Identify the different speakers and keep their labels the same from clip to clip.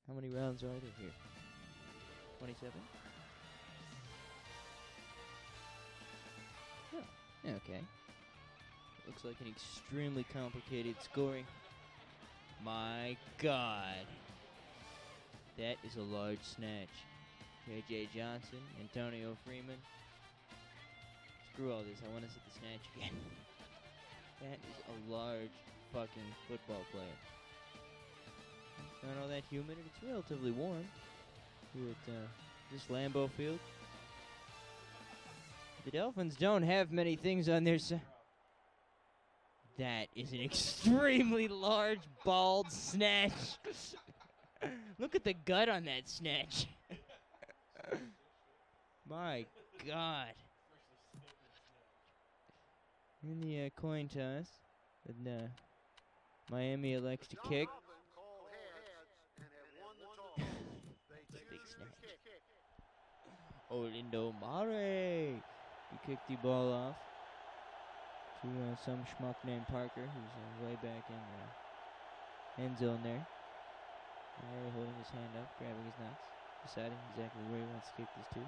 Speaker 1: How many rounds are there here? 27? Oh, okay. Looks like an extremely complicated scoring. My God. That is a large snatch. J.J. Johnson, Antonio Freeman. Screw all this. I want to see the snatch again. That is a large fucking football player. It's not all that humid, and it's relatively warm here at this Lambeau Field. The Dolphins don't have many things on their side. That is an extremely large, bald snatch. Look at the gut on that snatch. My God. In the coin toss, and Miami elects to kick. Big snatch. Orlando Mare. He kicked the ball off to some schmuck named Parker, who's way back in the end zone there. Mare holding his hand up, grabbing his nuts, deciding exactly where he wants to kick this to.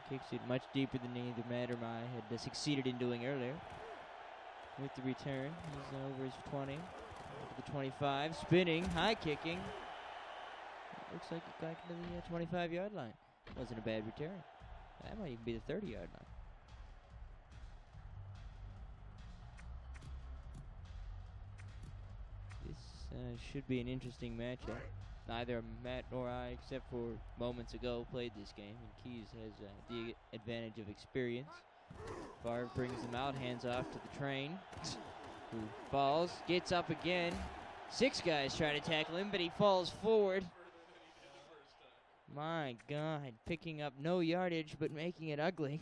Speaker 1: He kicks it much deeper than either Matt or I had succeeded in doing earlier. With the return, he's over his 20, over the 25, spinning, high kicking. Looks like it got to the 25-yard line. Wasn't a bad return. That might even be the 30-yard line. This should be an interesting matchup. Neither Matt nor I, except for moments ago, played this game, and Keyz has the advantage of experience. Favre brings him out, hands off to the train, who falls, gets up again. 6 guys try to tackle him, but he falls forward. My God, picking up no yardage, but making it ugly.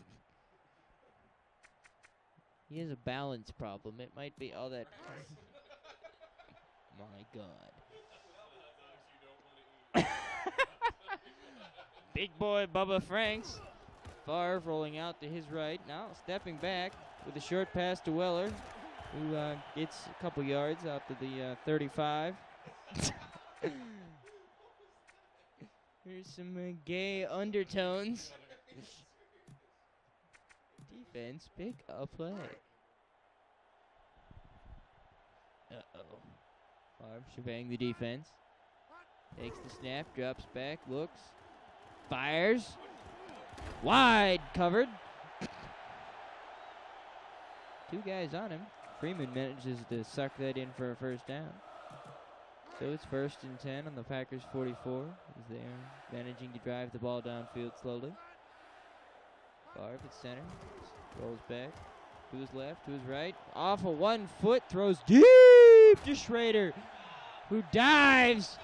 Speaker 1: He has a balance problem. It might be all that. My God. Big boy Bubba Franks. Favre rolling out to his right. Now stepping back with a short pass to Weller, who gets a couple yards out to the 35. Here's some gay undertones. Defense, pick a play. Uh-oh. Favre shebang the defense. Takes the snap, drops back, looks, fires. Wide covered. 2 guys on him. Freeman manages to suck that in for a first down. So it's 1st and 10 on the Packers' 44 as they are managing to drive the ball downfield slowly. Favre at center. Rolls back. To his left, to his right. Off of 1 foot. Throws deep to Schrader, who dives.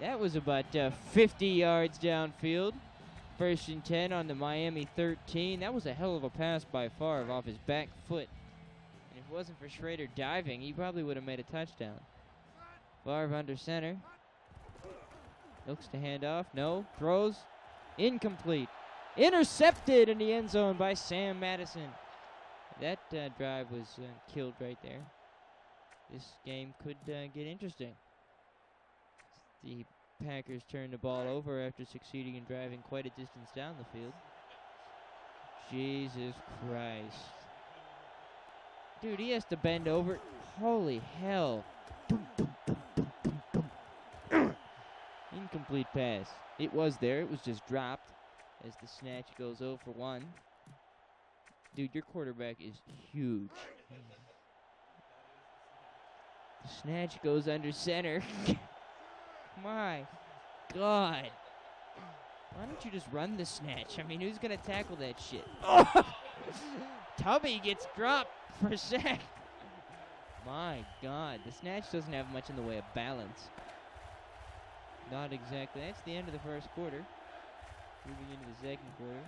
Speaker 1: That was about 50 yards downfield. 1st and 10 on the Miami 13. That was a hell of a pass by Favre off his back foot. And if it wasn't for Schrader diving, he probably would have made a touchdown. Favre under center. Looks to hand off. No. Throws. Incomplete. Intercepted in the end zone by Sam Madison. That drive was killed right there. This game could get interesting. The Packers turn the ball over after succeeding in driving quite a distance down the field. Jesus Christ. Dude, he has to bend over. Holy hell. Incomplete pass. It was there. It was just dropped as the snatch goes 0 for 1. Dude, your quarterback is huge. The snatch goes under center. My God. Why don't you just run the snatch? I mean, who's going to tackle that shit? Oh! Tubby gets dropped for a sack. My God. The snatch doesn't have much in the way of balance. Not exactly. That's the end of the first quarter. Moving into the second quarter.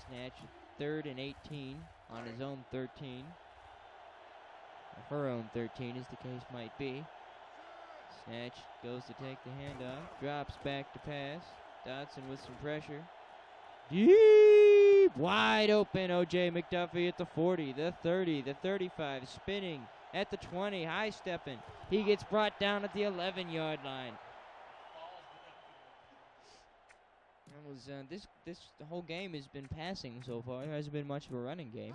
Speaker 1: Snatch 3rd and 18 on his own 13. Or her own 13, as the case might be. Snatch goes to take the handoff. Drops back to pass. Dotson with some pressure. Deep! Wide open. O.J. McDuffie at the 40, the 30, the 35. Spinning at the 20. High stepping. He gets brought down at the 11-yard line. The whole game has been passing so far. There hasn't been much of a running game,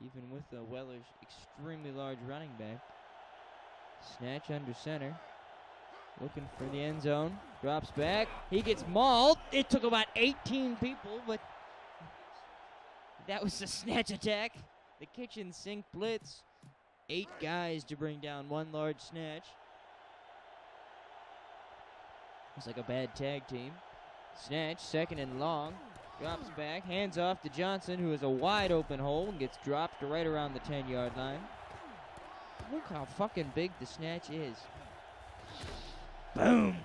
Speaker 1: even with Weller's extremely large running back. Snatch under center. Looking for the end zone. Drops back. He gets mauled. It took about 18 people, but that was the snatch attack. The kitchen sink blitz. 8 guys to bring down one large snatch. It's like a bad tag team. Snatch, second and long. Drops back, hands off to Johnson, who has a wide open hole and gets dropped right around the 10-yard line. Look how fucking big the snatch is. Boom!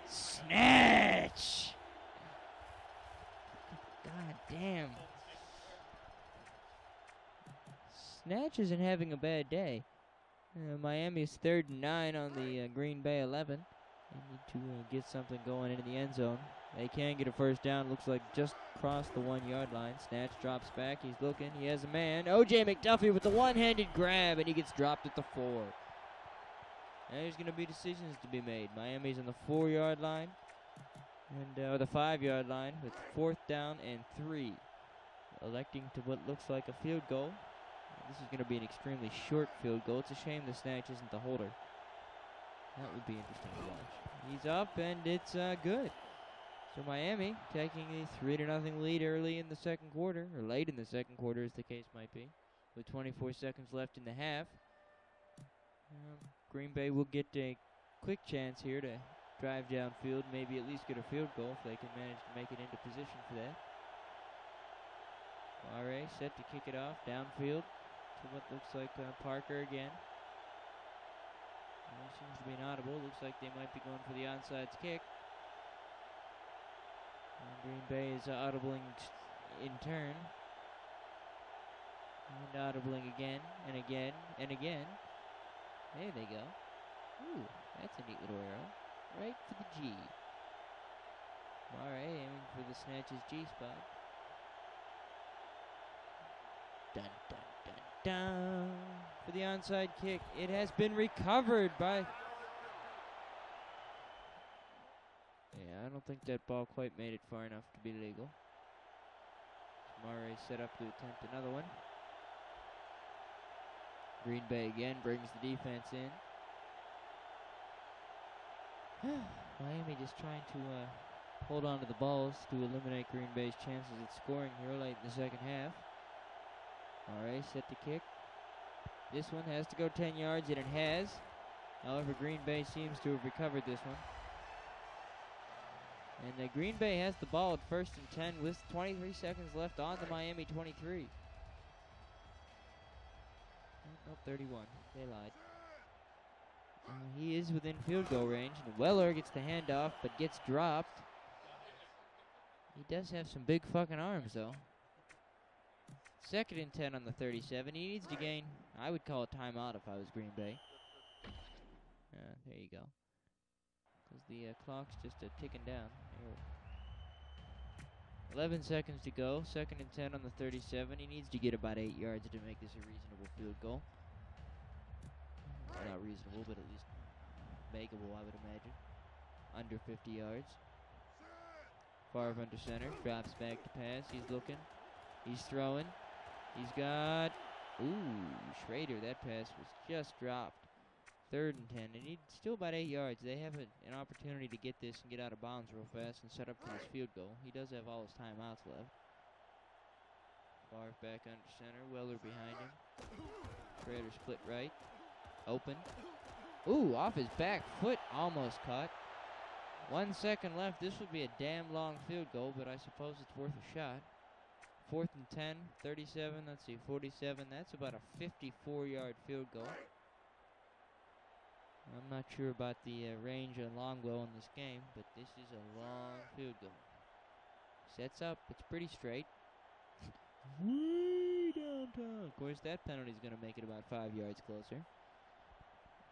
Speaker 1: Snatch! God damn. Snatch isn't having a bad day. Miami's 3rd and 9 on the Green Bay 11. They need to get something going into the end zone. They can get a first down. Looks like just crossed the 1-yard line. Snatch drops back. He's looking. He has a man. O.J. McDuffie with the one-handed grab, and he gets dropped at the 4. Now there's going to be decisions to be made. Miami's on the 4-yard line, or the 5-yard line with 4th down and 3. Electing to what looks like a field goal. This is going to be an extremely short field goal. It's a shame the snatch isn't the holder. That would be interesting to watch. He's up, and it's good. So Miami taking a 3-0 lead early in the second quarter, or late in the second quarter as the case might be, with 24 seconds left in the half. Green Bay will get a quick chance here to drive downfield, maybe at least get a field goal if they can manage to make it into position for that. R.A. set to kick it off downfield to what looks like Parker again. Seems to be inaudible. Looks like they might be going for the onside kick. And Green Bay is audibling in turn. And audibling again and again and again. There they go. Ooh, that's a neat little arrow. Right for the G. Alright, aiming for the snatch's G spot. Dun dun dun dun. For the onside kick. It has been recovered by... Yeah, I don't think that ball quite made it far enough to be legal. Murray set up to attempt another one. Green Bay again brings the defense in. Miami just trying to hold on to the balls to eliminate Green Bay's chances at scoring here late in the second half. Alright, set to kick. This one has to go 10 yards, and it has. However, Green Bay seems to have recovered this one. And Green Bay has the ball at 1st and 10 with 23 seconds left on the Miami 23. Oh, 31. They lied. He is within field goal range, and Weller gets the handoff but gets dropped. He does have some big fucking arms, though. 2nd and 10 on the 37. He needs to gain, I would call a timeout if I was Green Bay. There you go. Because the clock's just ticking down. 11 seconds to go. 2nd and 10 on the 37. He needs to get about 8 yards to make this a reasonable field goal. Well, not reasonable, but at least makeable, I would imagine. Under 50 yards. Favre under center. Drops back to pass. He's looking. He's throwing. He's got... Ooh, Schrader. That pass was just dropped. 3rd and 10. They need still about 8 yards. They have an opportunity to get this and get out of bounds real fast and set up for this field goal. He does have all his timeouts left. Favre back under center. Weller behind him. Schrader split right. Open. Ooh, off his back foot. Almost caught. 1 second left. This would be a damn long field goal, but I suppose it's worth a shot. 4th and 10. 37. Let's see. 47. That's about a 54-yard field goal. I'm not sure about the range on Longwell in this game, but this is a long field goal. Sets up. It's pretty straight. Way downtown. Of course, that penalty is going to make it about 5 yards closer.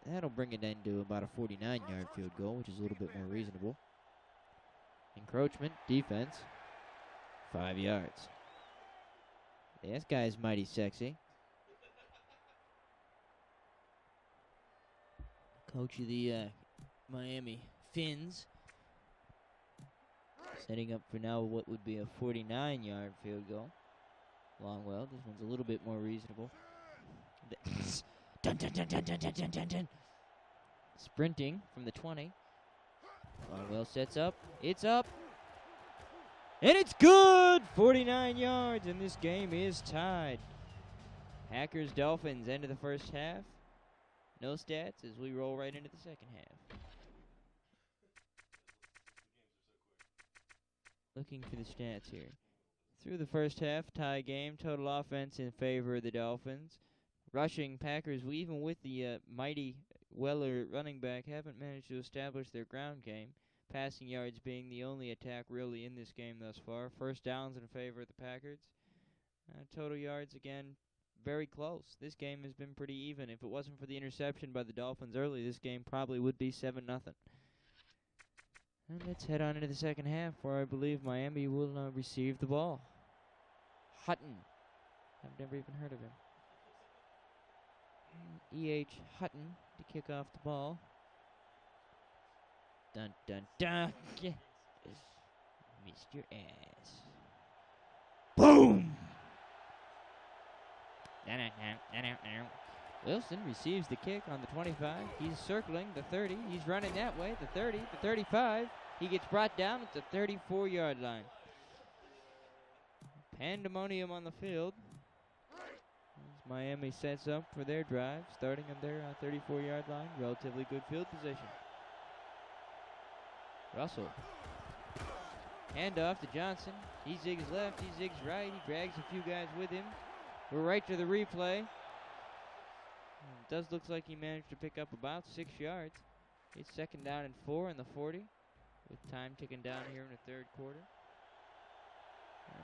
Speaker 1: That'll bring it into about a 49-yard field goal, which is a little bit more reasonable. Encroachment, defense, 5 yards. Yeah, this guy is mighty sexy. coach of the Miami Fins, setting up for now what would be a 49-yard field goal. Longwell, this one's a little bit more reasonable. Dun, dun, dun, dun, dun, dun, dun, dun, dun. Sprinting from the 20. Longwell sets up. It's up. And it's good! 49 yards, and this game is tied. Packers Dolphins, end of the first half. No stats as we roll right into the second half. Looking for the stats here. Through the first half, tie game, total offense in favor of the Dolphins. Rushing Packers, even with the mighty Weller running back, haven't managed to establish their ground game. Passing yards being the only attack really in this game thus far. First downs in favor of the Packers. Total yards, again, very close. This game has been pretty even. If it wasn't for the interception by the Dolphins early, this game probably would be 7-0. And let's head on into the second half, where I believe Miami will receive the ball. Hutton. I've never even heard of him. E.H. Hutton to kick off the ball. Dun, dun, dun. Yeah. Missed your ass. Boom! Wilson receives the kick on the 25. He's circling the 30. He's running that way. The 30, the 35. He gets brought down at the 34-yard line. Pandemonium on the field. As Miami sets up for their drive, starting on their 34-yard line. Relatively good field position. Russell. Handoff to Johnson. He zigs left, he zigs right. He drags a few guys with him. We're right to the replay. It does look like he managed to pick up about 6 yards. It's second down and 4 in the 40, with time ticking down here in the third quarter.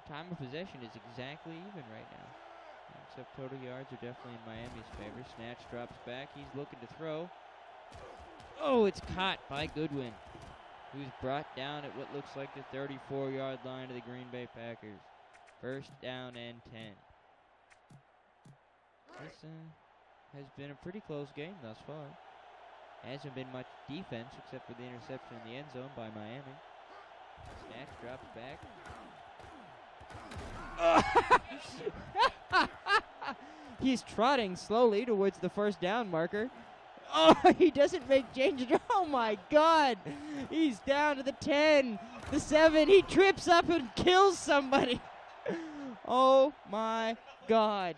Speaker 1: Time of possession is exactly even right now. Except total yards are definitely in Miami's favor. Snatch drops back. He's looking to throw. Oh, it's caught by Goodwin, who's brought down at what looks like the 34-yard line of the Green Bay Packers. First down and 10. This has been a pretty close game thus far. Hasn't been much defense except for the interception in the end zone by Miami. Snatch drops back. He's trotting slowly towards the first down marker. Oh, he doesn't make changes. Oh, my God. He's down to the 10, the 7. He trips up and kills somebody. Oh, my God.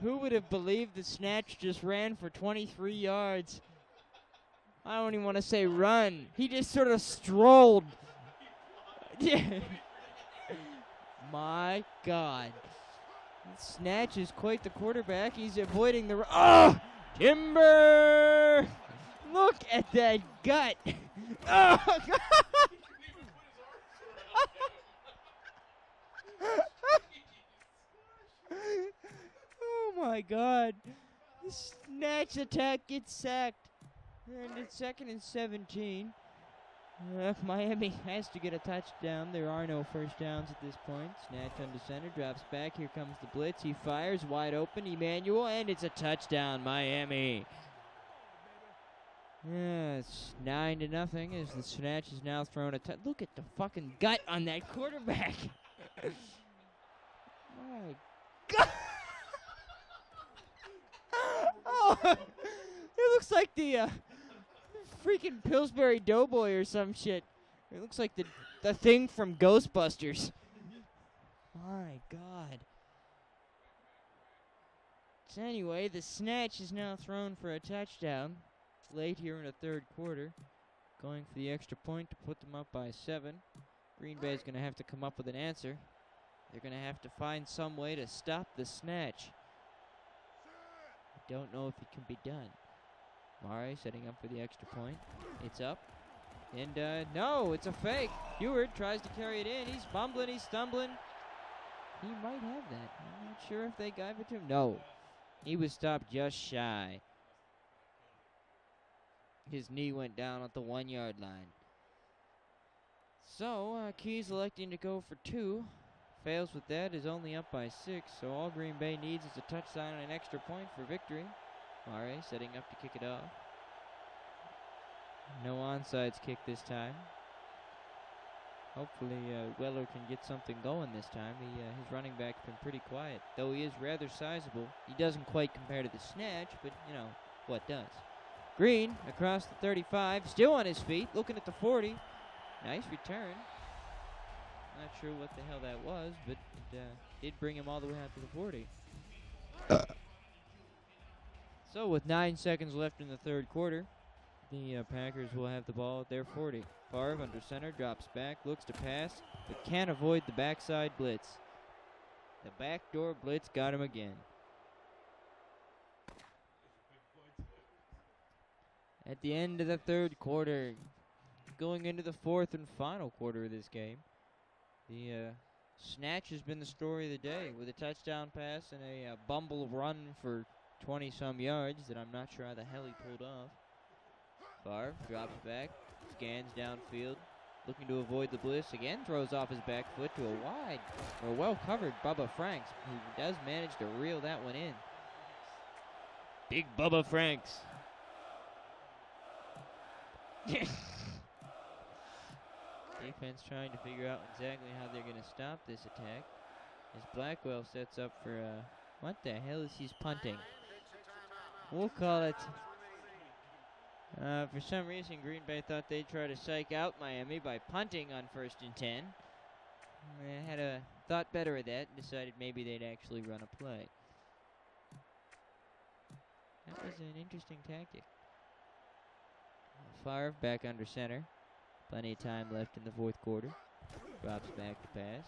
Speaker 1: Who would have believed the snatch just ran for 23 yards? I don't even want to say run. He just sort of strolled. My God. Snatch is quite the quarterback. He's avoiding the... Oh! Timber! Look at that gut. Oh, God. Oh, my God. The snatch attack gets sacked. And it's second and 17. Miami has to get a touchdown. There are no first downs at this point. Snatch under center, drops back. Here comes the blitz. He fires, wide open. Emmanuel, and it's a touchdown, Miami. Yeah, it's 9-0 as the snatch is now thrown a look at the fucking gut on that quarterback. My God. Oh, it looks like the freaking Pillsbury Doughboy or some shit. It looks like the thing from Ghostbusters. My God. So anyway, the snatch is now thrown for a touchdown. Late here in the third quarter. Going for the extra point to put them up by 7. Green Bay's going to have to come up with an answer. They're going to have to find some way to stop the snatch. I don't know if it can be done. Mare setting up for the extra point. It's up. And, no, it's a fake. Heward tries to carry it in. He's fumbling. He's stumbling. He might have that. I'm not sure if they gave it to him. No. He was stopped just shy. His knee went down at the 1-yard line. So, Keyz electing to go for 2. Fails with that, is only up by 6. So all Green Bay needs is a touchdown and an extra point for victory. Mare setting up to kick it off. No onside kick this time. Hopefully Weller can get something going this time. His running back's been pretty quiet, though he is rather sizable. He doesn't quite compare to the snatch, but, you know, what does. Green across the 35, still on his feet, looking at the 40. Nice return. Not sure what the hell that was, but it did bring him all the way out to the 40. So with 9 seconds left in the third quarter, the Packers will have the ball at their 40. Favre under center, drops back, looks to pass, but can't avoid the backside blitz. The backdoor blitz got him again. At the end of the third quarter, going into the fourth and final quarter of this game, the snatch has been the story of the day with a touchdown pass and a bumble run for 20-some yards that I'm not sure how the hell he pulled off. Favre drops back, scans downfield, looking to avoid the blitz. Again, throws off his back foot to a wide, or well-covered Bubba Franks, who does manage to reel that one in. Big Bubba Franks. Defense trying to figure out exactly how they're going to stop this attack. As Blackwell sets up for, what the hell is he punting? We'll call it. For some reason, Green Bay thought they'd try to psych out Miami by punting on 1st and 10. They had thought better of that and decided maybe they'd actually run a play. That was an interesting tactic. Favre back under center. Plenty of time left in the fourth quarter. Drops back to pass.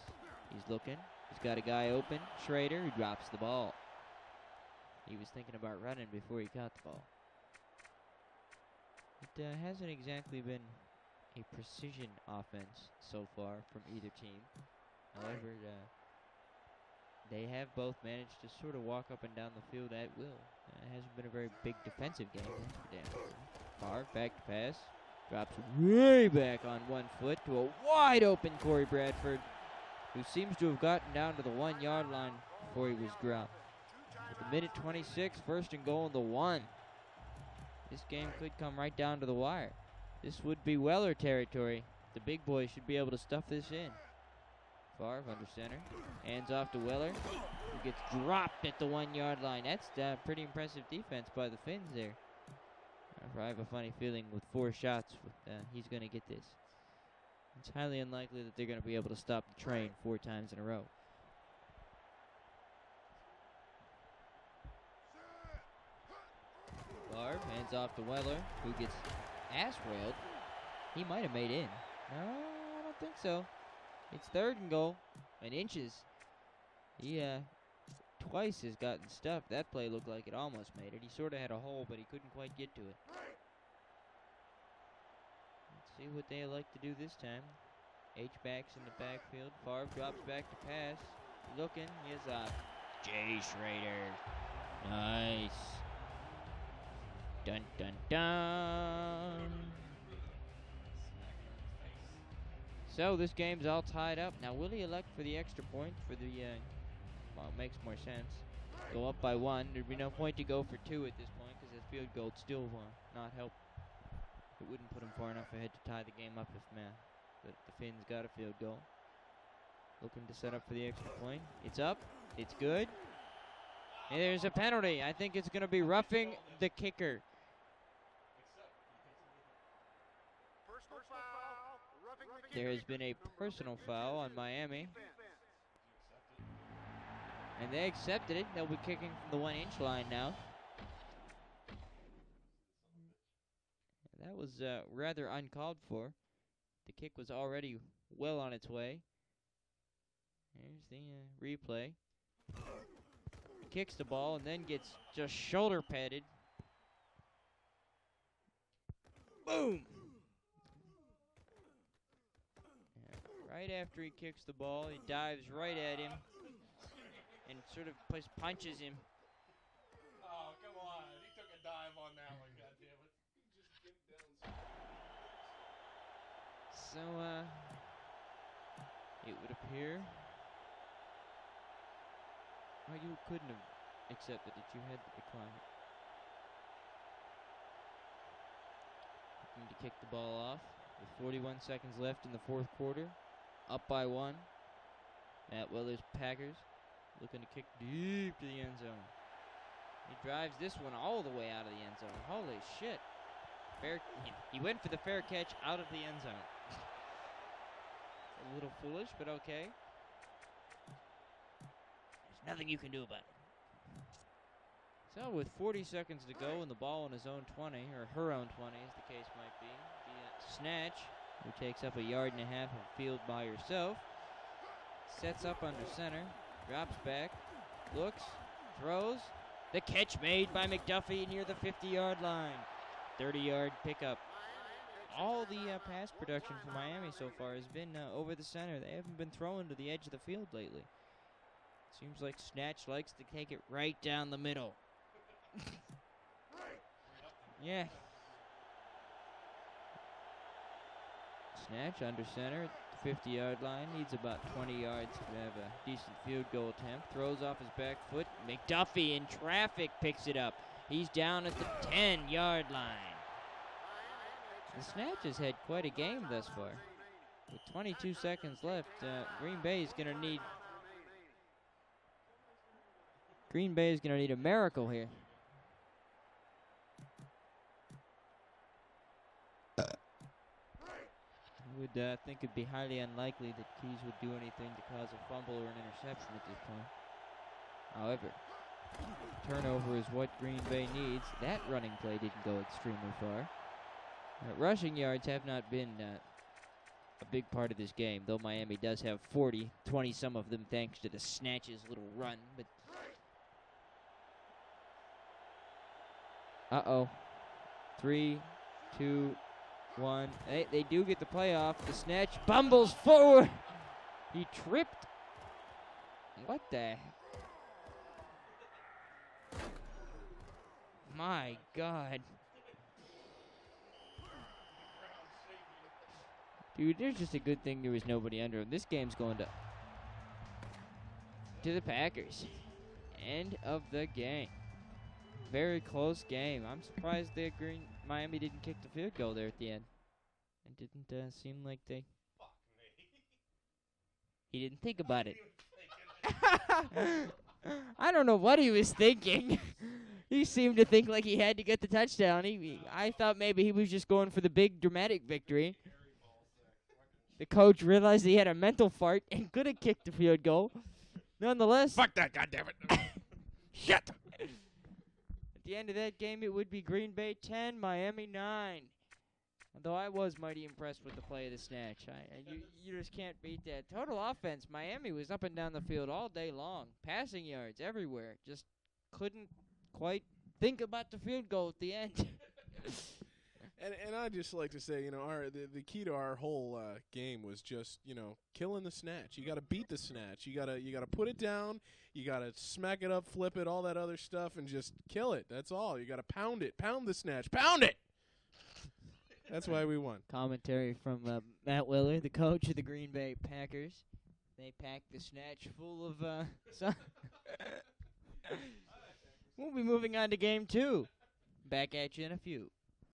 Speaker 1: He's looking. He's got a guy open. Schrader, who drops the ball. He was thinking about running before he caught the ball. It hasn't exactly been a precision offense so far from either team. However, they have both managed to sort of walk up and down the field at will. It hasn't been a very big defensive game for them. Favre back to pass. Drops way back on one foot to a wide open Corey Bradford, who seems to have gotten down to the 1 yard line before he was dropped. At the minute 26, 1st and goal in the 1. This game could come right down to the wire. This would be Weller territory. The big boys should be able to stuff this in. Favre under center. Hands off to Weller, who gets dropped at the 1 yard line. That's pretty impressive defense by the Finns there. I have a funny feeling with 4 shots, he's going to get this. It's highly unlikely that they're going to be able to stop the train 4 times in a row. Favre hands off to Weller, who gets ass-railed. He might have made in. No, I don't think so. It's 3rd and goal, and inches. He twice has gotten stuffed. That play looked like it almost made it. He sort of had a hole, but he couldn't quite get to it. Let's see what they like to do this time. H-backs in the backfield. Favre drops back to pass. Looking. Here's Jay Schrader. Nice. Dun, dun, dun. So this game's all tied up. Now, will he elect for the extra point for the, well, it makes more sense. Go up by 1. There'd be no point to go for 2 at this point because his field goal would still not help. It wouldn't put him far enough ahead to tie the game up if but the Finns got a field goal. Looking to set up for the extra point. It's up. It's good. And there's a penalty. I think it's going to be roughing the kicker. There has been a personal foul on Miami. And they accepted it. They'll be kicking from the 1 inch line now. That was rather uncalled for. The kick was already well on its way. Here's the replay. Kicks the ball and then gets just shoulder padded. Boom! Right after he kicks the ball, he dives right at him and sort of punches him.
Speaker 2: Oh, come on. He took a dive on that one, goddammit.
Speaker 1: So, it would appear. Well, you couldn't have accepted it. You had to decline it. Looking to kick the ball off with 41 seconds left in the fourth quarter. Up by 1. Matt Weller's Packers looking to kick deep to the end zone. He drives this one all the way out of the end zone. Holy shit. He went for the fair catch out of the end zone. A little foolish, but okay. There's nothing you can do about it. So with 40 seconds to go and the ball in his own 20, or her own 20 as the case might be, the snatch, who takes up a yard and a half of field by herself, sets up under center, drops back, looks, throws. The catch made by McDuffie near the 50-yard line. 30-yard pickup. All the pass production for Miami so far has been over the center. They haven't been throwing to the edge of the field lately. Seems like Snatch likes to take it right down the middle. Yeah. Snatch under center at the 50-yard line. Needs about 20 yards to have a decent field goal attempt. Throws off his back foot. McDuffie in traffic picks it up. He's down at the 10-yard line. The Snatch has had quite a game thus far. With 22 seconds left, Green Bay is going to need a miracle here. I would think it'd be highly unlikely that Keyz would do anything to cause a fumble or an interception at this point. However, turnover is what Green Bay needs. That running play didn't go extremely far. Rushing yards have not been a big part of this game, though Miami does have 40, 20 some of them thanks to the Snatch's little run. But uh-oh. 3, 2, 1. They do get the play off. The Snatch bumbles forward. He tripped. What the? My God. Dude, there's just a good thing there was nobody under him. This game's going to the Packers. End of the game. Very close game. I'm surprised that Miami didn't kick the field goal there at the end. It didn't seem like they...
Speaker 2: Fuck me.
Speaker 1: He didn't think about it. I don't know what he was thinking. He seemed to think like he had to get the touchdown. I thought maybe he was just going for the big dramatic victory. The coach realized he had a mental fart and could have kicked the field goal. Nonetheless...
Speaker 2: Fuck that, goddammit. Shit.
Speaker 1: At the end of that game, it would be Green Bay 10, Miami 9. Although I was mighty impressed with the play of the Snatch. You just can't beat that. Total offense, Miami was up and down the field all day long. Passing yards everywhere. Just couldn't quite think about the field goal at the end.
Speaker 3: And I just like to say, the key to our whole game was just, killing the Snatch. You got to beat the Snatch. You got to put it down. You got to smack it up, flip it, all that other stuff, and just kill it. That's all. You got to pound it. Pound the Snatch. Pound it. That's why we won.
Speaker 1: Commentary from Matt Weller, the coach of the Green Bay Packers. They packed the Snatch full of We'll be moving on to game 2. Back at you in a few.